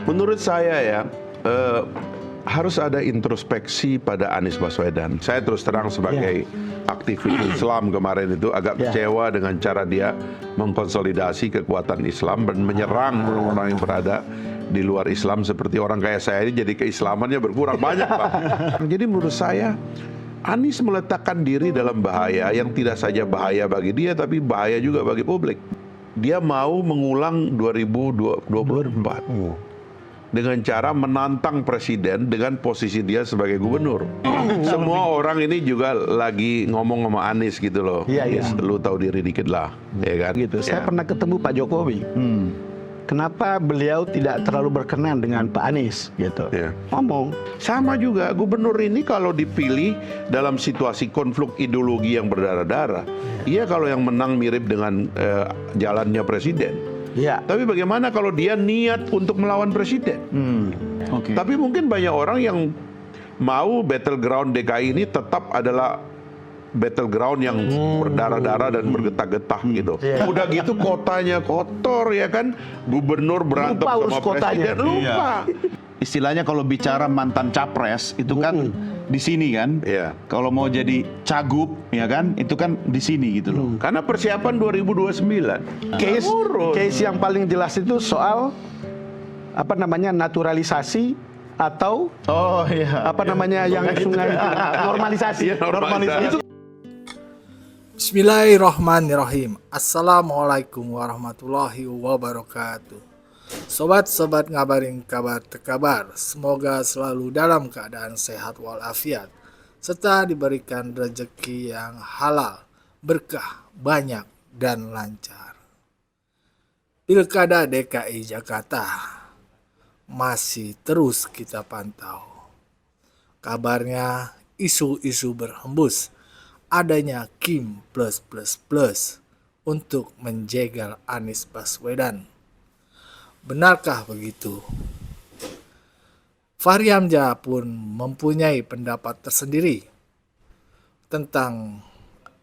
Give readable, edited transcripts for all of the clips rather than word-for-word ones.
Menurut saya ya, harus ada introspeksi pada Anies Baswedan. Saya terus terang sebagai aktivis Islam kemarin itu agak kecewa dengan cara dia mengkonsolidasi kekuatan Islam dan menyerang orang-orang yang berada di luar Islam seperti orang kayak saya ini, jadi keislamannya berkurang banyak, Pak. Jadi menurut saya Anies meletakkan diri dalam bahaya yang tidak saja bahaya bagi dia tapi bahaya juga bagi publik. Dia mau mengulang 2024 dengan cara menantang presiden dengan posisi dia sebagai gubernur. Semua orang ini juga lagi ngomong sama Anies gitu loh. Lu tahu diri dikit lah, ya kan? Gitu. Saya pernah ketemu Pak Jokowi. Kenapa beliau tidak terlalu berkenan dengan Pak Anies gitu? Ngomong. Sama juga gubernur ini kalau dipilih dalam situasi konflik ideologi yang berdarah-darah, iya kalau yang menang mirip dengan jalannya presiden. Tapi bagaimana kalau dia niat untuk melawan presiden? Tapi mungkin banyak orang yang mau battleground DKI ini tetap adalah battleground yang berdarah-darah dan bergetah-getah gitu. Udah gitu kotanya kotor ya kan, gubernur berantem sama presiden, lupa. Istilahnya kalau bicara mantan capres itu kan di sini kan. Kalau mau jadi cagup ya kan, itu kan di sini gitu loh. Karena persiapan 2029. Case yang paling jelas itu soal apa namanya naturalisasi atau apa namanya yang sungai normalisasi. Normalisasi. Bismillahirrahmanirrahim. Assalamualaikum warahmatullahi wabarakatuh. Sobat-sobat ngabarin kabar terkabar, semoga selalu dalam keadaan sehat walafiat serta diberikan rezeki yang halal, berkah, banyak dan lancar. Pilkada DKI Jakarta masih terus kita pantau. Kabarnya isu-isu berhembus adanya Kim plus untuk menjegal Anies Baswedan. Benarkah begitu? Fahri Hamzah pun mempunyai pendapat tersendiri tentang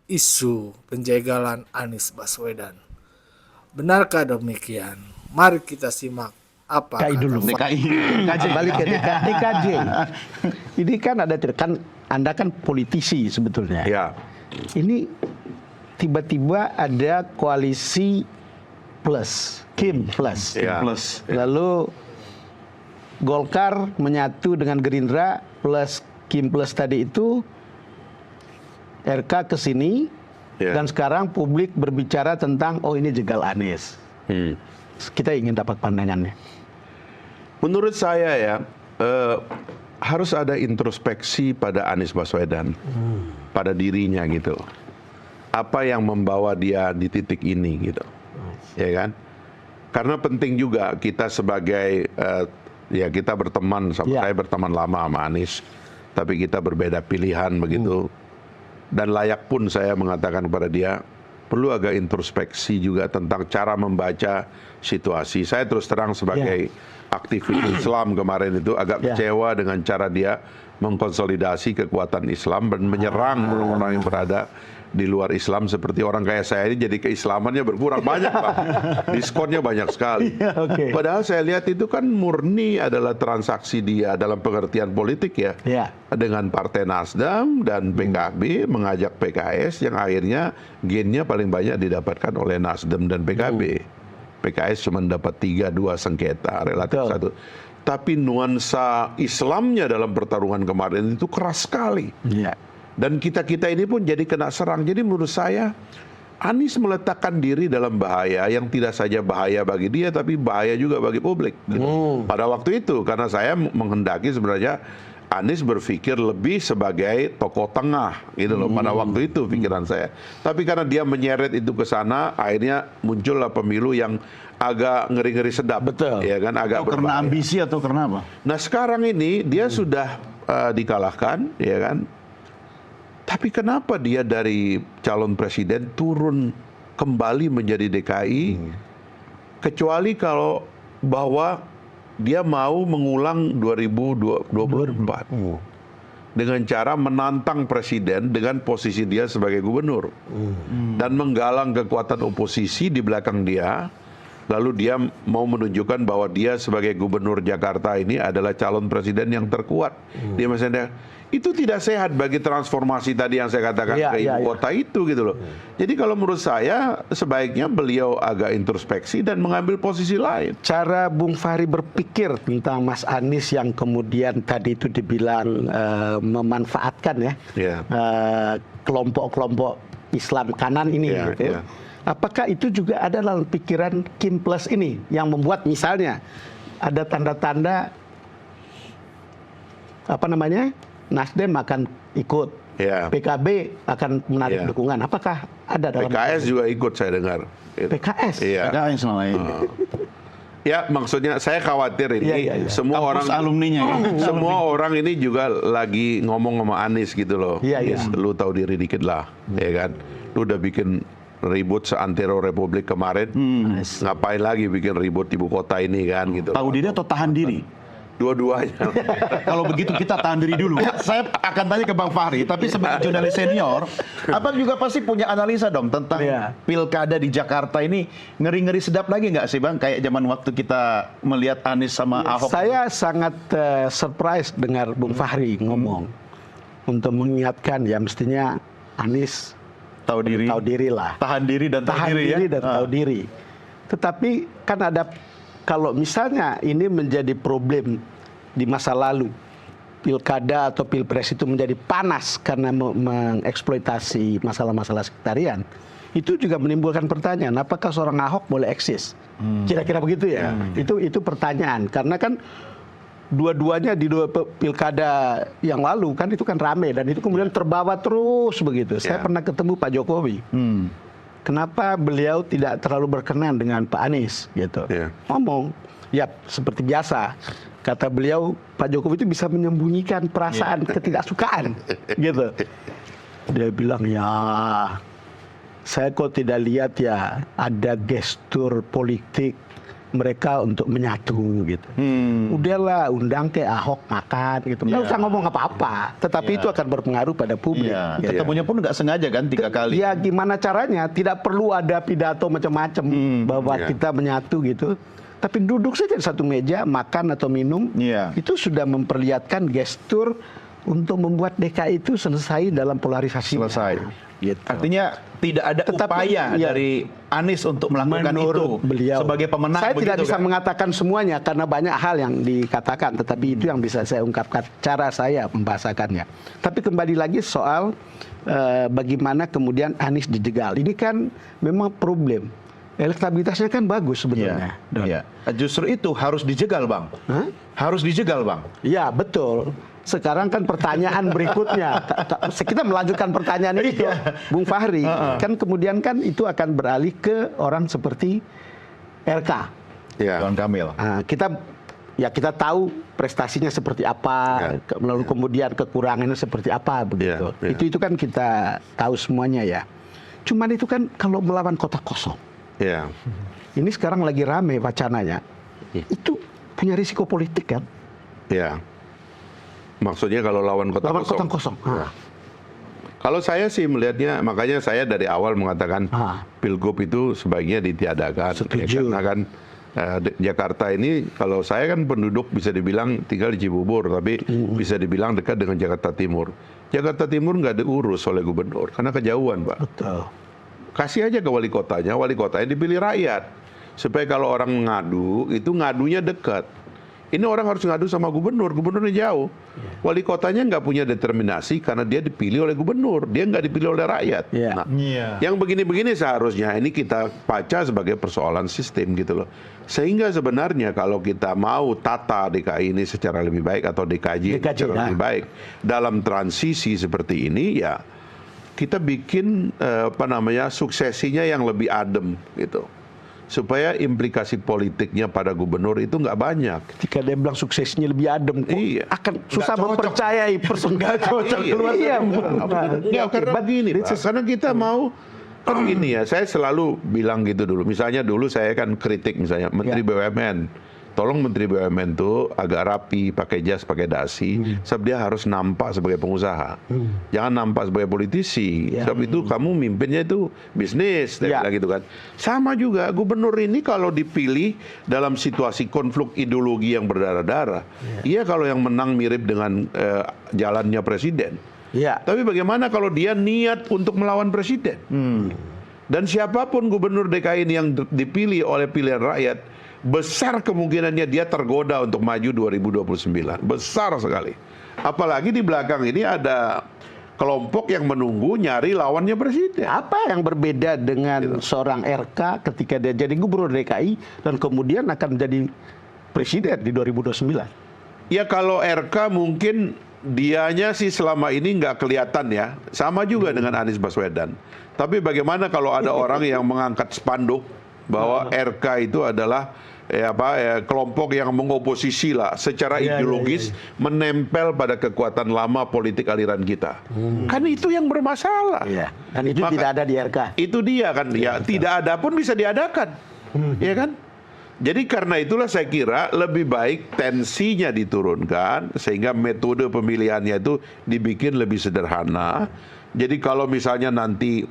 isu penjegalan Anies Baswedan. Benarkah demikian? Mari kita simak apa DKI dulu. Balik ke DKJ. Ini kan Anda kan politisi sebetulnya. Ini tiba-tiba ada koalisi plus, Kim plus. Lalu Golkar menyatu dengan Gerindra plus Kim plus tadi itu, RK ke sini, dan sekarang publik berbicara tentang ini jegal Anies. Kita ingin dapat pandangannya. Menurut saya ya, harus ada introspeksi pada Anies Baswedan, pada dirinya gitu. Apa yang membawa dia di titik ini gitu, ya kan? Karena penting juga kita sebagai kita berteman, saya berteman lama sama Anies, tapi kita berbeda pilihan begitu. Dan layak pun saya mengatakan kepada dia, perlu agak introspeksi juga tentang cara membaca situasi. Saya terus terang sebagai aktivis Islam kemarin itu agak kecewa dengan cara dia mengkonsolidasi kekuatan Islam dan menyerang orang-orang yang berada di luar Islam seperti orang kayak saya ini, jadi keislamannya berkurang banyak, Pak. Diskonnya banyak sekali. Padahal saya lihat itu kan murni adalah transaksi dia dalam pengertian politik ya. Dengan Partai Nasdem dan PKB mengajak PKS yang akhirnya gainnya paling banyak didapatkan oleh Nasdem dan PKB. PKS cuma dapat 3-2 sengketa, relatif satu. Tapi nuansa Islamnya dalam pertarungan kemarin itu keras sekali. Dan kita-kita ini pun jadi kena serang. Jadi menurut saya Anies meletakkan diri dalam bahaya yang tidak saja bahaya bagi dia tapi bahaya juga bagi publik gitu. Pada waktu itu karena saya menghendaki sebenarnya Anies berpikir lebih sebagai tokoh tengah gitu loh pada waktu itu pikiran saya. Tapi karena dia menyeret itu ke sana, akhirnya muncullah pemilu yang agak ngeri-ngeri sedap. Ya kan, agak karena ambisi atau karena apa? Nah, sekarang ini dia sudah dikalahkan, ya kan? Tapi kenapa dia dari calon presiden turun kembali menjadi DKI? Kecuali kalau bahwa dia mau mengulang 2024 dengan cara menantang presiden dengan posisi dia sebagai gubernur dan menggalang kekuatan oposisi di belakang dia Lalu dia mau menunjukkan bahwa dia sebagai gubernur Jakarta ini adalah calon presiden yang terkuat. Dia maksudnya itu tidak sehat bagi transformasi tadi yang saya katakan ke ibu kota itu gitu loh. Jadi kalau menurut saya sebaiknya beliau agak introspeksi dan mengambil posisi lain. Cara Bung Fahri berpikir tentang Mas Anies yang kemudian tadi itu dibilang memanfaatkan kelompok-kelompok Islam kanan ini gitu. Apakah itu juga ada dalam pikiran Kim Plus ini yang membuat misalnya ada tanda-tanda Nasdem akan ikut, PKB akan menarik dukungan. Apakah ada dalam PKS juga ikut saya dengar. PKS? Iya. PKS lain. Ya maksudnya saya khawatir ini semua orang alumninya semua orang ini juga lagi ngomong sama Anies gitu loh. Lu tahu diri dikit lah, ya kan? Lu udah bikin ribut seantero Republik kemarin, ngapain lagi bikin ribut ibu kota ini kan gitu. Tahu diri atau tahan diri? Dua-duanya. Kalau begitu kita tahan diri dulu. Saya akan tanya ke Bang Fahri, tapi sebagai jurnalis senior, Abang juga pasti punya analisa dong tentang pilkada di Jakarta ini ngeri-ngeri sedap lagi nggak sih Bang? Kayak zaman waktu kita melihat Anies sama Ahok. Saya sangat surprise dengar Bung Fahri ngomong untuk mengingatkan ya mestinya Anies tahu diri lah. Tahan diri dan tahu diri dan tahu diri. Tetapi kan ada, kalau misalnya ini menjadi problem di masa lalu, pilkada atau pilpres itu menjadi panas karena mengeksploitasi masalah-masalah sektarian, itu juga menimbulkan pertanyaan, apakah seorang Ahok boleh eksis? Kira-kira begitu ya. Itu pertanyaan, karena kan dua-duanya di dua pilkada yang lalu kan itu kan rame dan itu kemudian terbawa terus begitu. Saya pernah ketemu Pak Jokowi. Kenapa beliau tidak terlalu berkenan dengan Pak Anies gitu. Ngomong, ya seperti biasa. Kata beliau, Pak Jokowi itu bisa menyembunyikan perasaan ketidaksukaan gitu. Dia bilang, ya saya kok tidak lihat ya ada gestur politik mereka untuk menyatu gitu. Udahlah undang ke Ahok makan gitu. Nggak usah ngomong apa-apa. Tetapi itu akan berpengaruh pada publik. Gitu. Ketemunya pun nggak sengaja kan 3 kali. Ya gimana caranya? Tidak perlu ada pidato macam-macam bahwa kita menyatu gitu. Tapi duduk saja di satu meja, makan atau minum, itu sudah memperlihatkan gestur untuk membuat DKI itu selesai dalam polarisasi. Gitu. Artinya tidak ada upaya dari Anies untuk melakukan itu beliau sebagai pemenang. Saya tidak bisa mengatakan semuanya karena banyak hal yang dikatakan, tetapi itu yang bisa saya ungkapkan cara saya membahasakannya. Tapi kembali lagi soal bagaimana kemudian Anies dijegal. Ini kan memang problem. Elektabilitasnya kan bagus sebetulnya. Justru itu harus dijegal, Bang. Harus dijegal, Bang. Ya, betul. Sekarang kan pertanyaan berikutnya, kita melanjutkan pertanyaan itu, Bung Fahri, kan kemudian kan itu akan beralih ke orang seperti RK, Ridwan Kamil. Kita tahu prestasinya seperti apa, lalu kemudian kekurangannya seperti apa begitu. Itu kan kita tahu semuanya ya. Cuman itu kan kalau melawan kota kosong, ini sekarang lagi rame wacananya, itu punya risiko politik kan? Maksudnya kalau lawan kota kosong. Kalau saya sih melihatnya, makanya saya dari awal mengatakan Pilgub itu sebaiknya ditiadakan. Karena kan Jakarta ini, kalau saya kan penduduk bisa dibilang tinggal di Cibubur, tapi bisa dibilang dekat dengan Jakarta Timur. Jakarta Timur nggak diurus oleh gubernur, karena kejauhan, Pak. Betul. Kasih aja ke wali kotanya dipilih rakyat. Supaya kalau orang ngadu, itu ngadunya dekat. Ini orang harus ngadu sama gubernurnya jauh. Wali kotanya nggak punya determinasi karena dia dipilih oleh gubernur, dia nggak dipilih oleh rakyat. Yang begini-begini seharusnya ini kita baca sebagai persoalan sistem gitu loh. Sehingga sebenarnya kalau kita mau tata DKI ini secara lebih baik atau DKJ secara lebih baik dalam transisi seperti ini, ya kita bikin suksesinya yang lebih adem gitu. Supaya implikasi politiknya pada gubernur itu nggak banyak. Ketika dia bilang suksesnya lebih adem, akan susah mempercayai nggak cocok keluar. Karena begini, karena kita mau kan gini ya. Saya selalu bilang gitu dulu. Misalnya dulu saya kan kritik misalnya Menteri BUMN. tolong Menteri BUMN itu agak rapi, pakai jas, pakai dasi, sebab dia harus nampak sebagai pengusaha. Jangan nampak sebagai politisi. Sebab itu kamu mimpinnya itu bisnis, dia bilang gitu kan. Sama juga gubernur ini kalau dipilih dalam situasi konflik ideologi yang berdarah-darah, iya kalau yang menang mirip dengan jalannya presiden. Iya. Tapi bagaimana kalau dia niat untuk melawan presiden? Dan siapapun gubernur DKI ini yang dipilih oleh pilihan rakyat, besar kemungkinannya dia tergoda untuk maju 2029. Besar sekali. Apalagi di belakang ini ada kelompok yang menunggu nyari lawannya presiden. Apa yang berbeda dengan seorang RK ketika dia jadi gubernur DKI dan kemudian akan menjadi presiden di 2029? Ya kalau RK mungkin dianya sih selama ini nggak kelihatan ya. Sama juga dengan Anies Baswedan. Tapi bagaimana kalau ada orang yang mengangkat spanduk bahwa RK itu adalah kelompok yang mengoposisi lah secara ideologis menempel pada kekuatan lama politik aliran kita. Kan itu yang bermasalah. Dan itu tidak ada di RK. Itu dia kan, ya tidak ada pun bisa diadakan, ya kan? Jadi karena itulah saya kira lebih baik tensinya diturunkan sehingga metode pemilihannya itu dibikin lebih sederhana. Jadi kalau misalnya nanti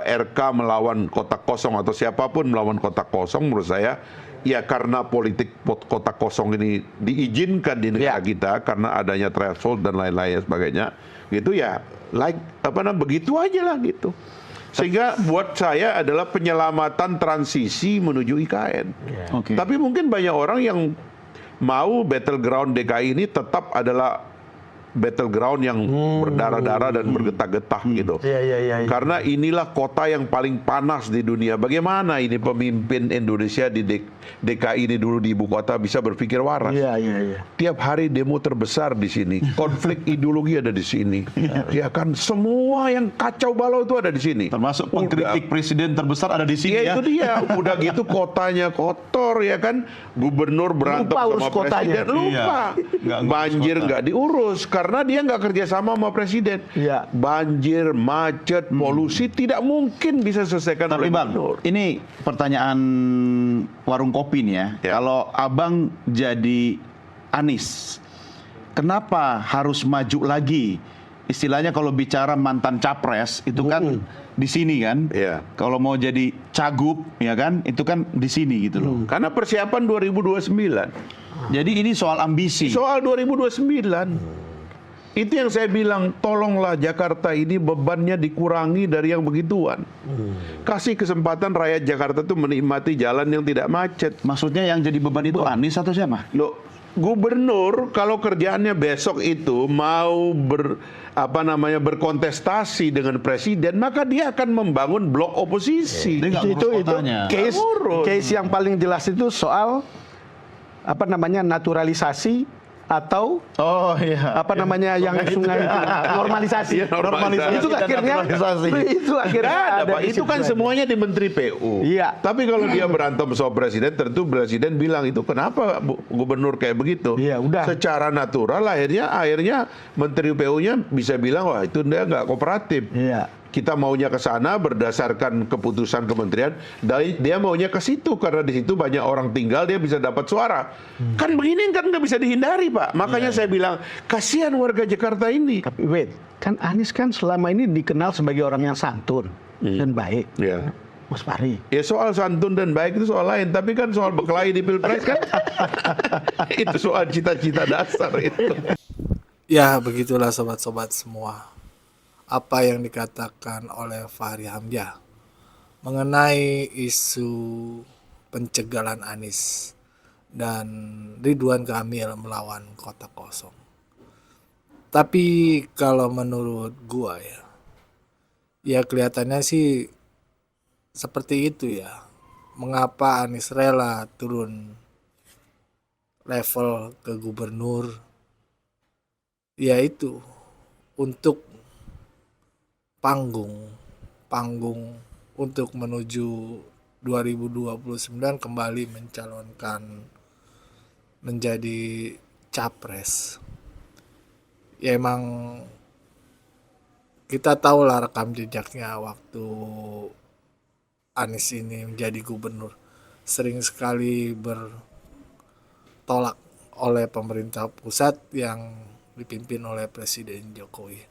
RK melawan kotak kosong atau siapapun melawan kotak kosong, menurut saya ya karena politik kotak kosong ini diizinkan di negara kita karena adanya threshold dan lain-lain sebagainya, gitu ya, begitu aja lah gitu. Sehingga buat saya adalah penyelamatan transisi menuju IKN. Tapi mungkin banyak orang yang mau battleground DKI ini tetap adalah battleground yang berdarah-darah dan bergetah-getah gitu. Karena inilah kota yang paling panas di dunia. Bagaimana ini pemimpin Indonesia di DKI ini dulu di ibu kota bisa berpikir waras? Tiap hari demo terbesar di sini, konflik ideologi ada di sini. Ya kan, semua yang kacau balau itu ada di sini. Termasuk pengkritik presiden terbesar ada di sini ya. Itu dia. Udah gitu kotanya kotor ya kan. Gubernur berantem sama presiden. Lupa. Banjir nggak diurus karena dia nggak kerjasama sama presiden. Banjir, macet, polusi tidak mungkin bisa selesaikan oleh gubernur. Ini pertanyaan warung kopi nih ya. Kalau abang jadi Anies, kenapa harus maju lagi? Istilahnya kalau bicara mantan capres itu kan di sini kan. Kalau mau jadi cagup ya kan, itu kan di sini gitu loh. Karena persiapan 2029. Jadi ini soal ambisi. Soal 2029. Itu yang saya bilang, tolonglah Jakarta ini bebannya dikurangi dari yang begituan. Kasih kesempatan rakyat Jakarta itu menikmati jalan yang tidak macet. Maksudnya yang jadi beban itu Anies atau siapa? Loh, gubernur kalau kerjaannya besok itu mau berkontestasi dengan presiden, maka dia akan membangun blok oposisi. Itu case yang paling jelas itu soal naturalisasi atau yang sungai normalisasi. Itu akhirnya itu kan semuanya di Menteri PU. Tapi kalau dia berantem sama presiden, tentu presiden bilang itu kenapa gubernur kayak begitu. Secara natural akhirnya Menteri PU-nya bisa bilang wah itu dia nggak kooperatif. Kita maunya ke sana berdasarkan keputusan kementerian, dia maunya ke situ karena di situ banyak orang tinggal, dia bisa dapat suara. Kan begini kan nggak bisa dihindari, Pak. Makanya saya bilang kasihan warga Jakarta ini. Tapi kan Anies kan selama ini dikenal sebagai orang yang santun dan baik. Mas Fahri. Ya soal santun dan baik itu soal lain, tapi kan soal berkelahi di Pilpres kan itu soal cita-cita dasar itu. Ya begitulah sobat-sobat semua, apa yang dikatakan oleh Fahri Hamzah mengenai isu pencegalan Anies dan Ridwan Kamil melawan kotak kosong. Tapi kalau menurut gua ya kelihatannya sih seperti itu ya. Mengapa Anies rela turun level ke gubernur? Ya itu untuk panggung untuk menuju 2029 kembali mencalonkan menjadi capres. Ya emang kita tahu lah rekam jejaknya waktu Anies ini menjadi gubernur, sering sekali tertolak oleh pemerintah pusat yang dipimpin oleh Presiden Jokowi.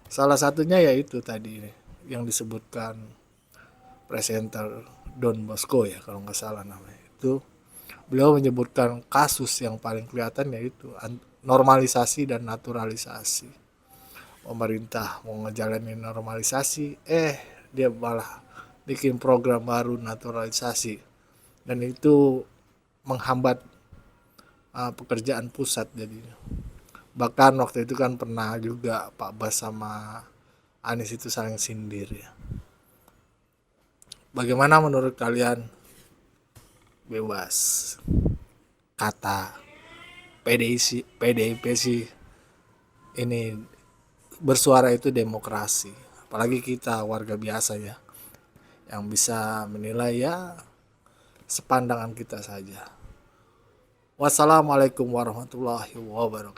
Salah satunya yaitu tadi yang disebutkan presenter Don Bosco ya kalau nggak salah namanya. Itu beliau menyebutkan kasus yang paling kelihatan yaitu normalisasi dan naturalisasi. Pemerintah mau ngejalanin normalisasi, dia malah bikin program baru naturalisasi, dan itu menghambat pekerjaan pusat jadinya. Bahkan waktu itu kan pernah juga Pak Bas sama Anies itu saling sindir ya. Bagaimana menurut kalian? Bebas kata PDIP sih ini bersuara itu demokrasi, apalagi kita warga biasa ya yang bisa menilai ya sepandangan kita saja. Wassalamualaikum warahmatullahi wabarakatuh.